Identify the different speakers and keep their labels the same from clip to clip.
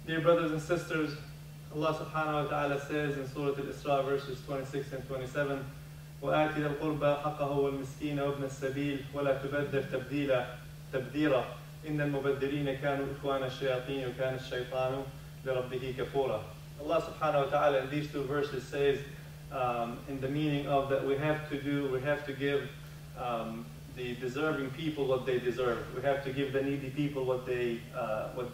Speaker 1: Dear brothers and sisters, Allah subhanahu wa ta'ala says in Surah Al-Isra verses 26 and 27, وَآتِ ذَا الْقُرْبَى حَقَّهُ وَالْمِسْكِينَ وَابْنَ السَّبِيلِ وَلَا تُبَذِّرْ تَبْذِيرًا إِنَّ الْمُبَذِّرِينَ كَانُوا إِخْوَانَ الشَّيَاطِينِ وَكَانَ الشَّيْطَانُ لِرَبِّهِ كَفُورًا. Allah subhanahu wa ta'ala in these two verses says, in the meaning of that we have to give the deserving people what they deserve. We have to give the needy people what they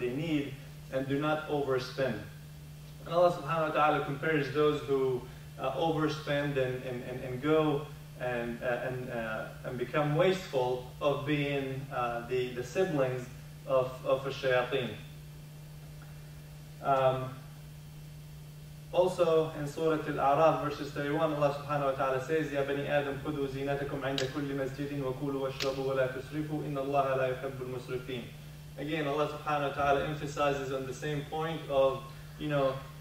Speaker 1: need, and do not overspend. And Allah subhanahu wa ta'ala compares those who overspend and go and become wasteful of being the siblings of a shayateen. Also in Surah Al-A'raf verses 31, Allah subhanahu wa ta'ala says, يَا بَنِي آدَمْ خُذُوا زِينَتَكُمْ عِنْدَ كُلِّ مَسْجِدٍ وَكُولُوا وَاشْرَبُوا وَلَا تُسْرِفُوا إِنَّ اللَّهَ لَا يُحِبُّ الْمُسْرِفِينَ. Again, Allah subhanahu wa ta'ala emphasizes on the same point of,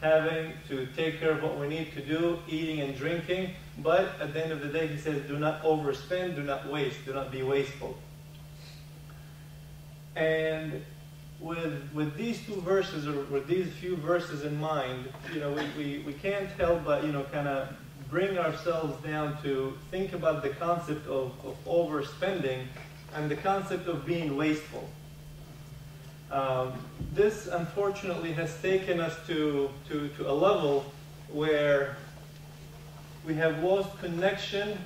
Speaker 1: having to take care of what we need to do, eating and drinking, but at the end of the day, He says, do not overspend, do not waste, do not be wasteful. And with these two verses, or with these few verses in mind, we can't help but, kind of bring ourselves down to think about the concept of overspending and the concept of being wasteful. This, unfortunately, has taken us to a level where we have lost connection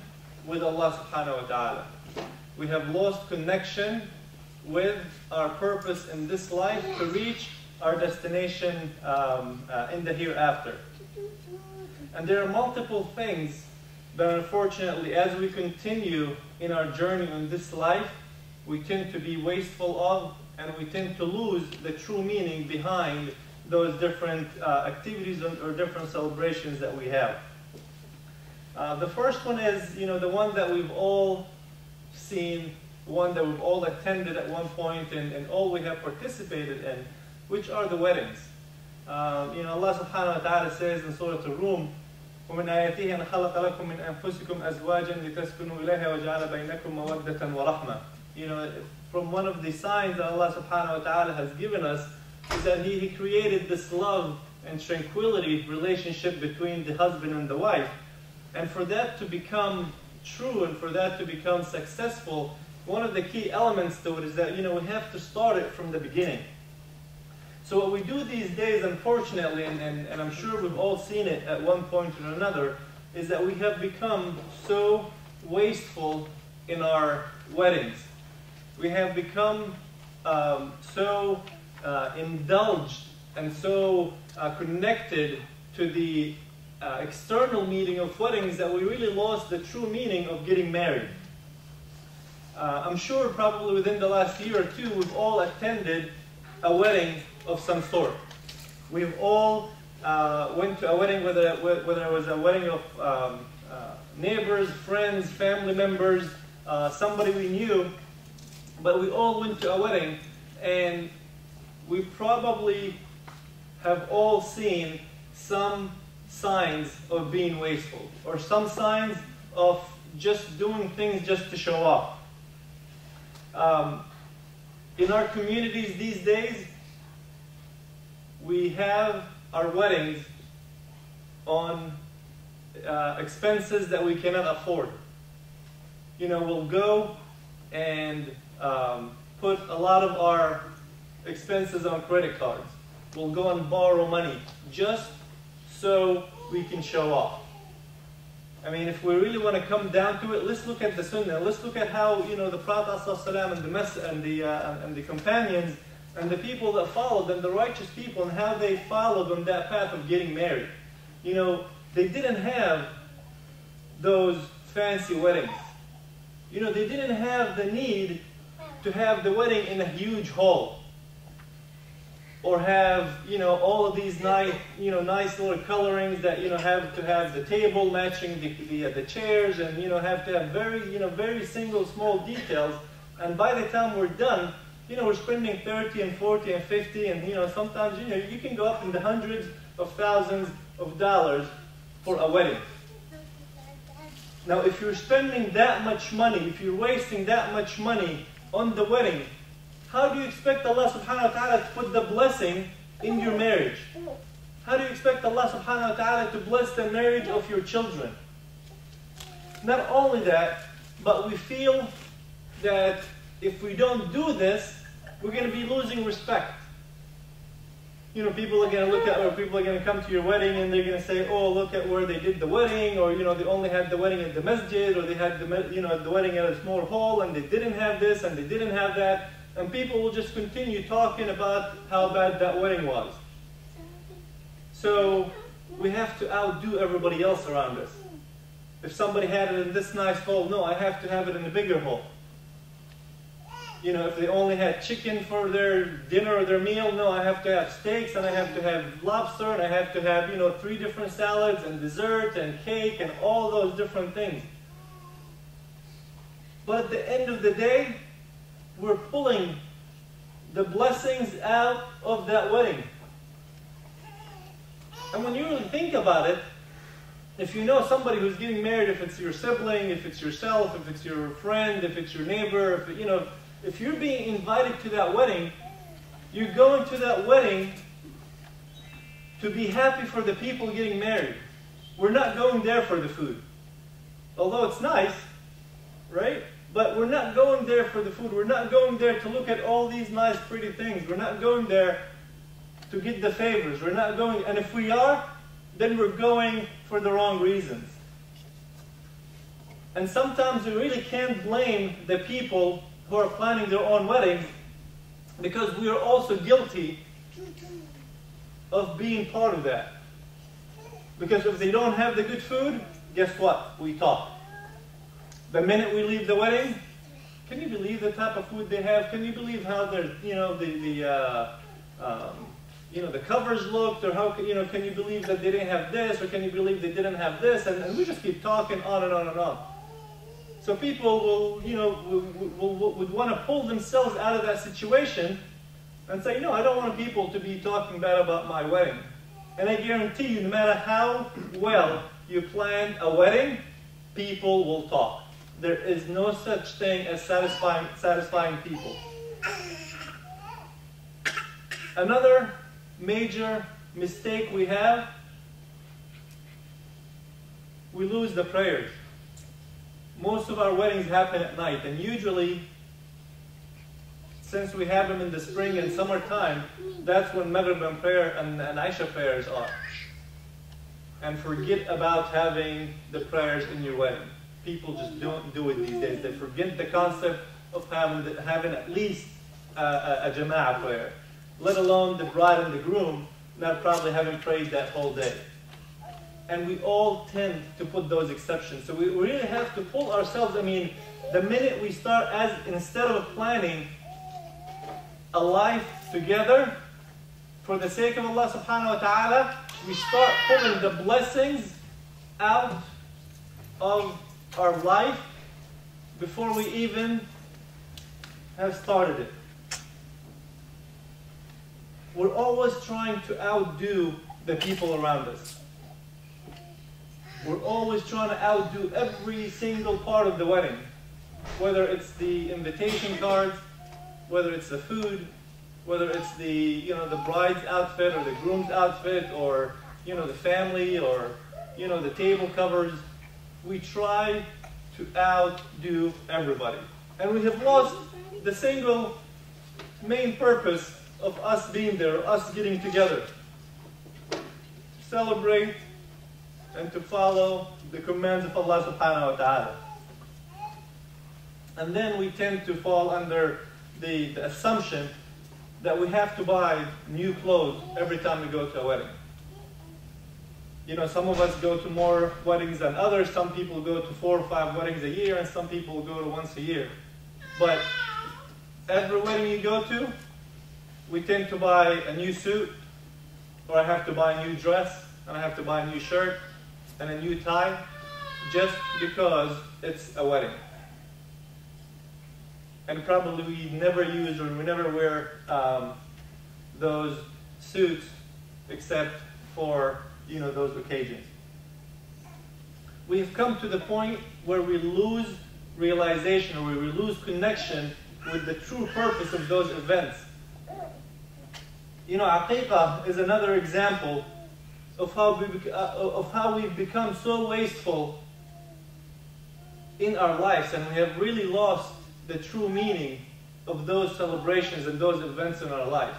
Speaker 1: with Allah subhanahu wa ta'ala. We have lost connection with our purpose in this life to reach our destination in the hereafter. And there are multiple things that, unfortunately, as we continue in our journey in this life, we tend to be wasteful of, and we tend to lose the true meaning behind those different activities or different celebrations that we have. The first one is, the one that we've all seen, one that we've all attended at one point, and all we have participated in, which are the weddings. Allah subhanahu wa ta'ala says in Surah Al-Rum, وَمِنْ آيَاتِهِ أَنْ خَلَقَ لَكُم مِّنْ أَنفُسِكُمْ أَزْوَاجًا لِتَسْكُنُوا إِلَيْهَا وَجَعَلَ بَيْنَكُم مَّوَدَّةً وَرَحْمَةً. From one of the signs that Allah subhanahu wa ta'ala has given us is that He created this love and tranquility relationship between the husband and the wife. And for that to become true and for that to become successful, one of the key elements to it is that, we have to start it from the beginning. So what we do these days, unfortunately, and I'm sure we've all seen it at one point or another, is that we have become so wasteful in our weddings. We have become so indulged and so connected to the external meaning of weddings that we really lost the true meaning of getting married. I'm sure probably within the last year or two, we've all attended a wedding of some sort. We've all went to a wedding, whether it was a wedding of neighbors, friends, family members, somebody we knew, but we all went to a wedding, and we probably have all seen some signs of being wasteful, or some signs of just doing things just to show off. In our communities these days, we have our weddings on expenses that we cannot afford. We'll go and put a lot of our expenses on credit cards. We'll go and borrow money just so we can show off. I mean, if we really want to come down to it, let's look at the Sunnah. Let's look at how the Prophet ﷺ and the companions and the people that followed them, the righteous people, and how they followed on that path of getting married. They didn't have those fancy weddings. They didn't have the need to have the wedding in a huge hall, or have all of these nice little colorings that have to have the table matching the chairs, and have to have very single small details. And by the time we're done, we're spending 30 and 40 and 50, and sometimes you can go up in the hundreds of thousands of dollars for a wedding. Now, if you're spending that much money, if you're wasting that much money on the wedding, how do you expect Allah subhanahu wa ta'ala to put the blessing in your marriage? How do you expect Allah subhanahu wa ta'ala to bless the marriage of your children? Not only that, but we feel that if we don't do this, we're going to be losing respect. You know, people are going to look at, or people are going to come to your wedding and they're going to say, oh, look at where they did the wedding, or, you know, they only had the wedding at the masjid, or they had the, you know, the wedding at a small hall, and they didn't have this, and they didn't have that. And people will just continue talking about how bad that wedding was. So we have to outdo everybody else around us. If somebody had it in this nice hall, no, I have to have it in a bigger hall. You know, if they only had chicken for their dinner or their meal, no, I have to have steaks, and I have to have lobster, and I have to have, you know, 3 different salads, and dessert, and cake, and all those different things. But at the end of the day, we're pulling the blessings out of that wedding. And when you really think about it, if you know somebody who's getting married, if it's your sibling, if it's yourself, if it's your friend, if it's your neighbor, if, you know, if you're being invited to that wedding, you're going to that wedding to be happy for the people getting married. We're not going there for the food. Although it's nice, right? But we're not going there for the food. We're not going there to look at all these nice, pretty things. We're not going there to get the favors. We're not going, and if we are, then we're going for the wrong reasons. And sometimes we really can't blame the people who are planning their own weddings, because we are also guilty of being part of that. Because if they don't have the good food, guess what? We talk. The minute we leave the wedding, can you believe the type of food they have? Can you believe how their, you know, the covers looked, or how, you know, can you believe that they didn't have this, or can you believe they didn't have this? And we just keep talking on and on and on. So people will, you know, would want to pull themselves out of that situation and say, no, I don't want people to be talking bad about my wedding. And I guarantee you, no matter how well you plan a wedding, people will talk. There is no such thing as satisfying people. Another major mistake we have, we lose the prayers. Most of our weddings happen at night, and usually, since we have them in the spring and summertime, that's when Maghrib and prayer and Isha prayers are. And forget about having the prayers in your wedding. People just don't do it these days. They forget the concept of having at least a jama'ah prayer, let alone the bride and the groom not probably having prayed that whole day. And we all tend to put those exceptions. So we really have to pull ourselves. I mean, the minute we start, instead of planning a life together for the sake of Allah subhanahu wa ta'ala, we start pulling the blessings out of our life before we even have started it. We're always trying to outdo the people around us. We're always trying to outdo every single part of the wedding. Whether it's the invitation cards, whether it's the food, whether it's the, you know, the bride's outfit or the groom's outfit, or, you know, the family, or, you know, the table covers. We try to outdo everybody. And we have lost the single main purpose of us being there, us getting together. Celebrate and to follow the commands of Allah subhanahu wa ta'ala. And then we tend to fall under the assumption that we have to buy new clothes every time we go to a wedding. You know, some of us go to more weddings than others. Some people go to 4 or 5 weddings a year, and some people go to once a year. But every wedding you go to, we tend to buy a new suit, or I have to buy a new dress, and I have to buy a new shirt and a new tie, just because it's a wedding. And probably we never use, or we never wear those suits except for, you know, those occasions. We have come to the point where we lose realization, or we lose connection with the true purpose of those events. You know, aqiqah is another example of how we've become so wasteful in our lives, and we have really lost the true meaning of those celebrations and those events in our life.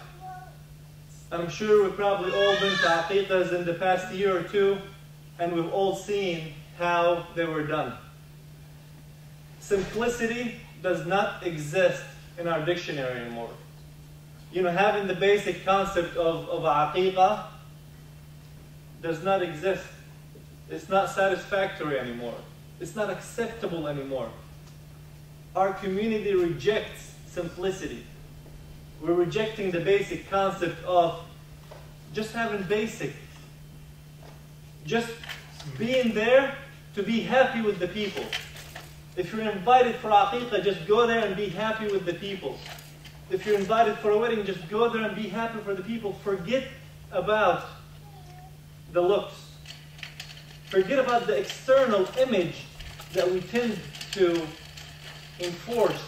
Speaker 1: I'm sure we've probably all been to aqiqahs in the past year or two, and we've all seen how they were done. Simplicity does not exist in our dictionary anymore. You know, having the basic concept of aqiqah does not exist. It's not satisfactory anymore. It's not acceptable anymore. Our community rejects simplicity. We're rejecting the basic concept of just having basic. Just being there to be happy with the people. If you're invited for aqiqah, just go there and be happy with the people. If you're invited for a wedding, just go there and be happy for the people. Forget about the looks. Forget about the external image that we tend to enforce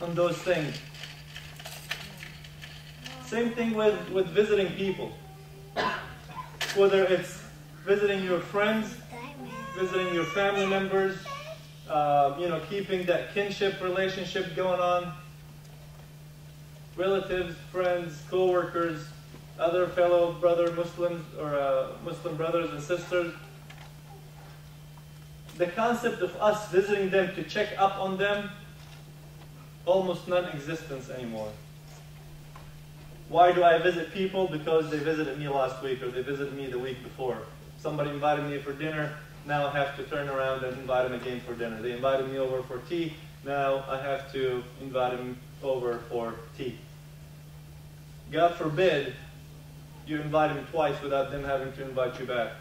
Speaker 1: on those things. Same thing with visiting people. Whether it's visiting your friends, visiting your family members, keeping that kinship relationship going on, relatives, friends, co-workers, other fellow brother Muslims or Muslim brothers and sisters. The concept of us visiting them to check up on them, almost non-existence anymore. Why do I visit people? Because they visited me last week or they visited me the week before. Somebody invited me for dinner, now I have to turn around and invite them again for dinner. They invited me over for tea, now I have to invite them over for tea. God forbid you invite them twice without them having to invite you back.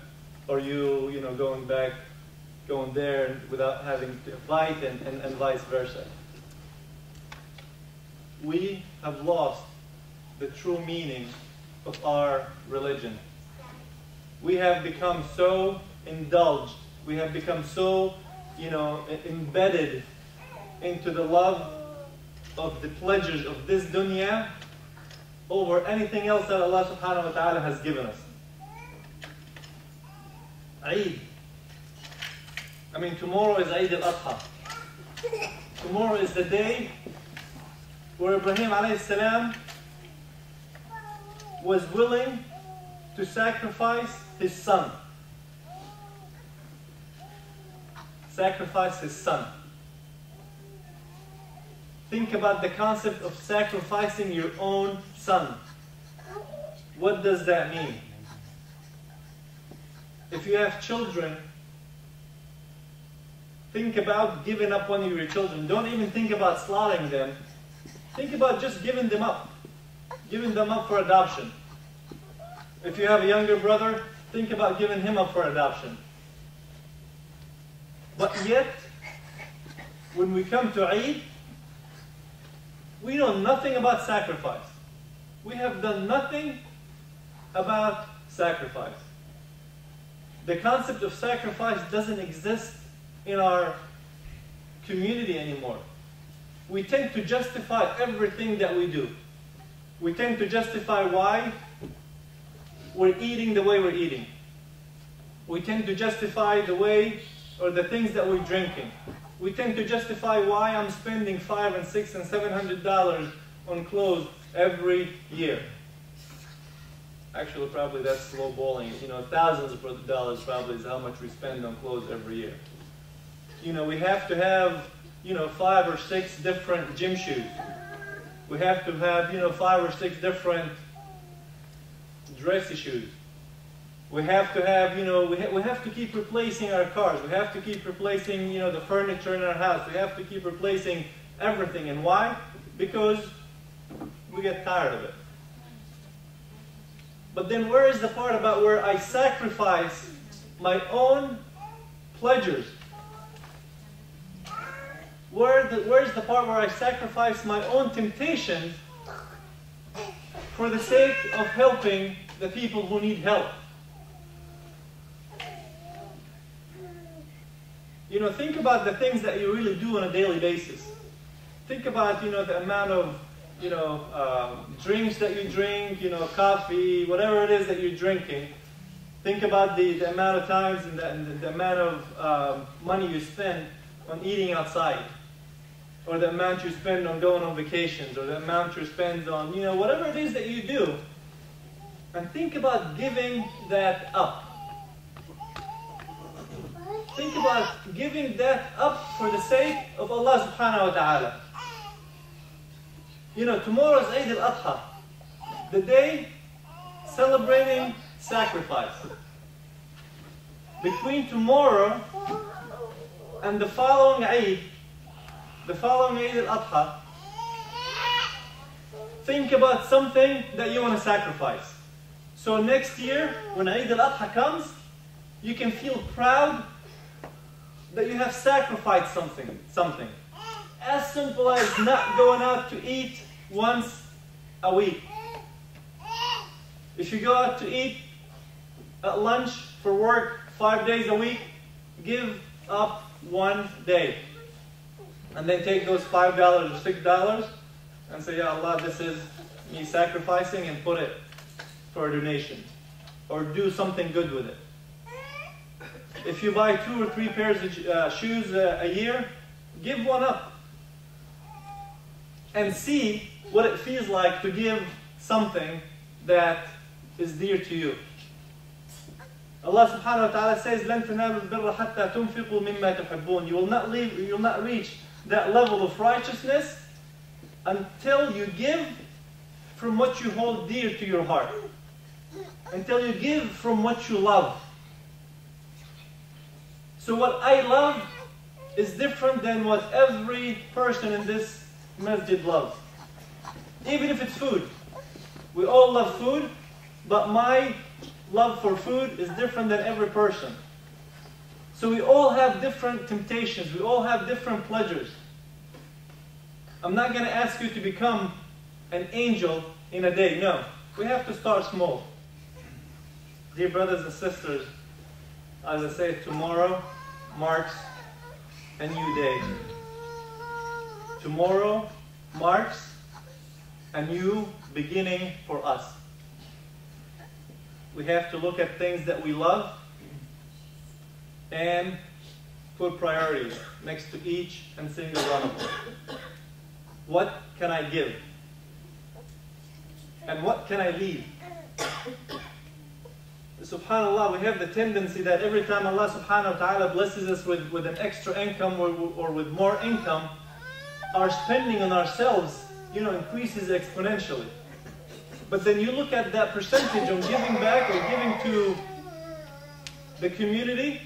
Speaker 1: Or you going there without having to invite and vice versa. We have lost the true meaning of our religion. We have become so indulged. We have become so, embedded into the love of the pleasures of this dunya over anything else that Allah subhanahu wa ta'ala has given us. Eid. Tomorrow is Eid al-Adha. Tomorrow is the day where Ibrahim alayhi salam was willing to sacrifice his son. Sacrifice his son. Think about the concept of sacrificing your own son. What does that mean? If you have children, think about giving up one of your children. Don't even think about slaughtering them. Think about just giving them up. Giving them up for adoption. If you have a younger brother, think about giving him up for adoption. But yet, when we come to Eid, we know nothing about sacrifice. We have done nothing about sacrifice. The concept of sacrifice doesn't exist in our community anymore. We tend to justify everything that we do. We tend to justify why we're eating the way we're eating. We tend to justify the way or the things that we're drinking. We tend to justify why I'm spending $500 and $600 and $700 on clothes every year. Actually, probably that's lowballing. Thousands of dollars probably is how much we spend on clothes every year. We have to have, 5 or 6 different gym shoes. We have to have, 5 or 6 different dressy shoes. We have to have, we have to keep replacing our cars. We have to keep replacing, the furniture in our house. We have to keep replacing everything. And why? Because we get tired of it. But then where is the part about where I sacrifice my own pleasures? Where's the part where I sacrifice my own temptations for the sake of helping the people who need help? Think about the things that you really do on a daily basis. Think about, the amount of, drinks that you drink, coffee, whatever it is that you're drinking. Think about the amount of times and the amount of money you spend on eating outside, or the amount you spend on going on vacations, or the amount you spend on, whatever it is that you do. And think about giving that up. Think about giving that up for the sake of Allah subhanahu wa ta'ala. Tomorrow's Eid al-Adha, the day celebrating sacrifice. Between tomorrow and the following Eid al-Adha, think about something that you want to sacrifice. So next year, when Eid al-Adha comes, you can feel proud that you have sacrificed something. As simple as not going out to eat once a week. If you go out to eat at lunch for work 5 days a week, give up 1 day. And then take those $5 or $6 and say, Ya Allah, this is me sacrificing, and put it for a donation. Or do something good with it. If you buy 2 or 3 pairs of shoes a year, give one up. And see what it feels like to give something that is dear to you. Allah subhanahu wa ta'ala says, لَن تَنَالُوا الْبِرَّ حَتَّى تُنْفِقُوا مِمَّا تُحِبُّونَ. You will not reach that level of righteousness until you give from what you hold dear to your heart. Until you give from what you love. So what I love is different than what every person in this masjid loves. Even if it's food. We all love food, but my love for food is different than every person. So we all have different temptations. We all have different pleasures. I'm not going to ask you to become an angel in a day. No. We have to start small. Dear brothers and sisters, as I say, tomorrow marks a new day. Tomorrow marks a new beginning for us. We have to look at things that we love and put priorities next to each and single one of them. What can I give? And what can I leave? SubhanAllah, we have the tendency that every time Allah subhanahu wa ta'ala blesses us with an extra income or with more income, our spending on ourselves, increases exponentially. But then you look at that percentage of giving back or giving to the community,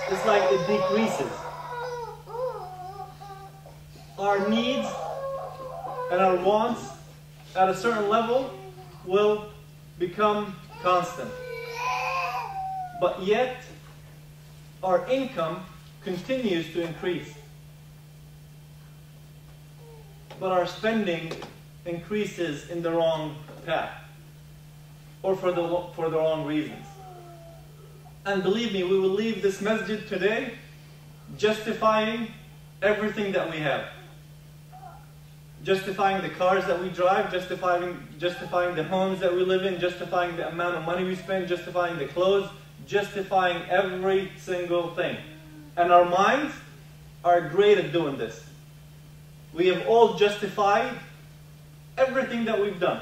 Speaker 1: it's like it decreases. Our needs and our wants at a certain level will become constant. But yet, our income continues to increase. But our spending increases in the wrong path, or for the wrong reasons. And believe me, we will leave this masjid today justifying everything that we have. Justifying the cars that we drive, justifying the homes that we live in, justifying the amount of money we spend, justifying the clothes, justifying every single thing. And our minds are great at doing this. We have all justified everything that we've done.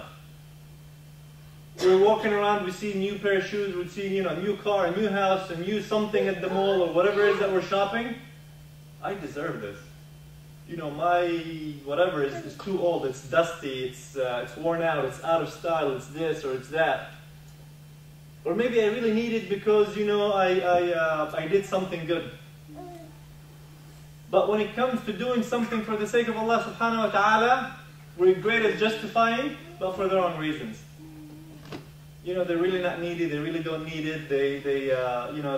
Speaker 1: We're walking around, we see a new pair of shoes, we see a new car, a new house, a new something at the mall, or whatever it is that we're shopping. I deserve this. My whatever is too old, it's dusty, it's worn out, it's out of style, it's this or it's that. Or maybe I really need it because I did something good. But when it comes to doing something for the sake of Allah subhanahu wa ta'ala, we're great at justifying, but for the wrong reasons. They're really not needy, they really don't need it, they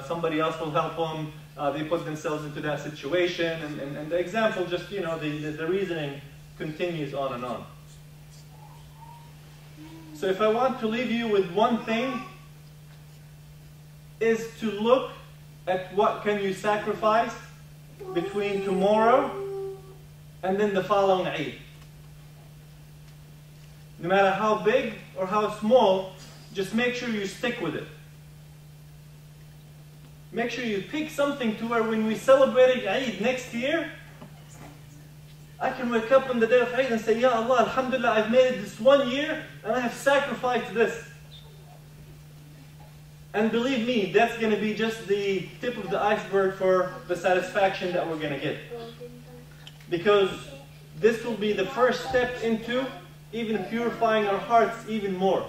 Speaker 1: somebody else will help them, they put themselves into that situation, and the example just, the reasoning continues on and on. So if I want to leave you with one thing, is to look at what can you sacrifice between tomorrow and then the following Eid. No matter how big or how small, just make sure you stick with it. Make sure you pick something to where when we celebrate Eid next year, I can wake up on the day of Eid and say, Ya Allah, Alhamdulillah, I've made it this 1 year and I have sacrificed this. And believe me, that's going to be just the tip of the iceberg for the satisfaction that we're going to get. Because this will be the first step into even purifying our hearts even more.